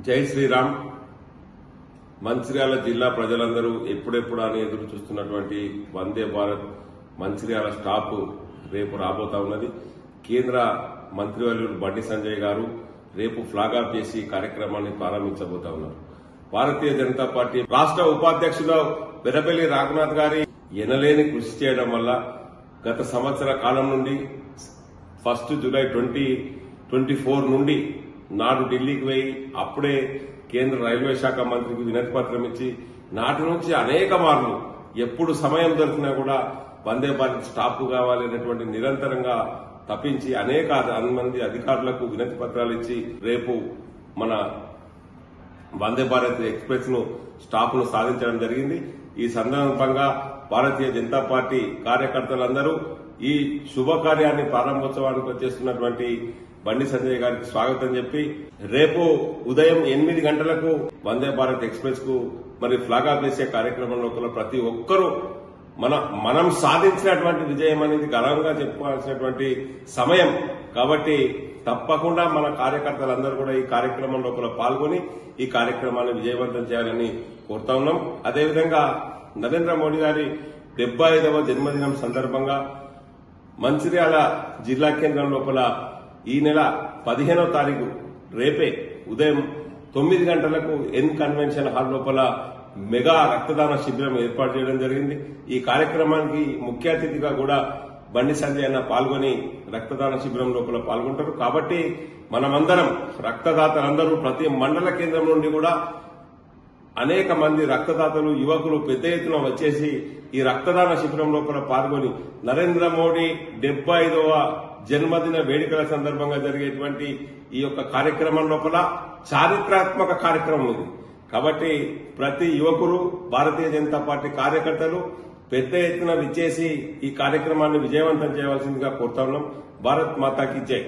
జై శ్రీరామ్. మంచిర్యాల జిల్లా ప్రజలందరూ ఎప్పుడెప్పుడు అని ఎదురు చూస్తున్నటువంటి వందే భారత్ మంచిర్యాల స్టాప్ రేపు రాబోతా ఉన్నది. కేంద్ర మంత్రివర్యులు బండి సంజయ్ గారు రేపు ఫ్లాగ్ ఆఫ్ చేసి కార్యక్రమాన్ని ప్రారంభించబోతా ఉన్నారు. భారతీయ జనతా పార్టీ రాష్ట్ర ఉపాధ్యక్షుడు వెరపల్లి రఘునాథ్ గారి ఎనలేని కృషి చేయడం వల్ల గత సంవత్సర కాలం నుండి 1 జూలై 2024 నుండి నాడు ఢిల్లీకి పోయి అప్పుడే కేంద్ర రైల్వే శాఖ మంత్రికి వినతి పత్రం ఇచ్చి నాటి నుంచి అనేక మార్లు ఎప్పుడు సమయం దొరికినా కూడా వందే భారత్ స్టాప్ కావాలి అనేటువంటి నిరంతరంగా తప్పించి అనేక మంది అధికారులకు వినతి పత్రాలు ఇచ్చి రేపు మన వందే భారత్ ఎక్స్ప్రెస్ ను స్టాప్ ను సాధించడం జరిగింది. ఈ సందర్భంగా భారతీయ జనతా పార్టీ కార్యకర్తలందరూ ఈ శుభకార్యాన్ని ప్రారంభోత్సవానికి వచ్చేస్తున్నటువంటి బండి సంజయ్ గారికి స్వాగతం చెప్పి రేపు ఉదయం 8 గంటలకు వందే భారత్ ఎక్స్ప్రెస్ కు మరి ఫ్లాగ్ ఆఫ్ చేసే కార్యక్రమంలో ప్రతి ఒక్కరూ మనం సాధించినటువంటి విజయం అనేది గర్వంగా చెప్పుకోవాల్సినటువంటి సమయం కాబట్టి తప్పకుండా మన కార్యకర్తలందరూ కూడా ఈ కార్యక్రమం లోపల పాల్గొని ఈ కార్యక్రమాన్ని విజయవంతం చేయాలని కోరుతా ఉన్నాం. అదేవిధంగా నరేంద్ర మోడీ గారి 75వ జన్మదినం సందర్భంగా మంచిర్యాల జిల్లా కేంద్రం లోపల ఈ నెల 15వ తారీఖు రేపే ఉదయం 9 గంటలకు ఎన్ కన్వెన్షన్ హాల్ లోపల మెగా రక్తదాన శిబిరం ఏర్పాటు చేయడం జరిగింది. ఈ కార్యక్రమానికి ముఖ్య అతిథిగా కూడా బండి సంజయ్ అన్న పాల్గొని రక్తదాన శిబిరం లోపల పాల్గొంటారు. కాబట్టి మనమందరం రక్తదాతలందరూ ప్రతి మండల కేంద్రం నుండి కూడా అనేక మంది రక్తదాతలు యువకులు పెద్ద ఎత్తున వచ్చేసి ఈ రక్తదాన శిబిరం లోపల పాల్గొని నరేంద్ర మోడీ 75వ జన్మదిన వేడుకల సందర్భంగా జరిగేటువంటి ఈ యొక్క కార్యక్రమం లోపల చారిత్రాత్మక కార్యక్రమం ఇది. కాబట్టి ప్రతి యువకులు భారతీయ జనతా పార్టీ కార్యకర్తలు పెద్ద ఎత్తున విచ్చేసి ఈ కార్యక్రమాన్ని విజయవంతం చేయవలసిందిగా కోరుతా ఉన్నాం. భారత్ మాతాకి జై.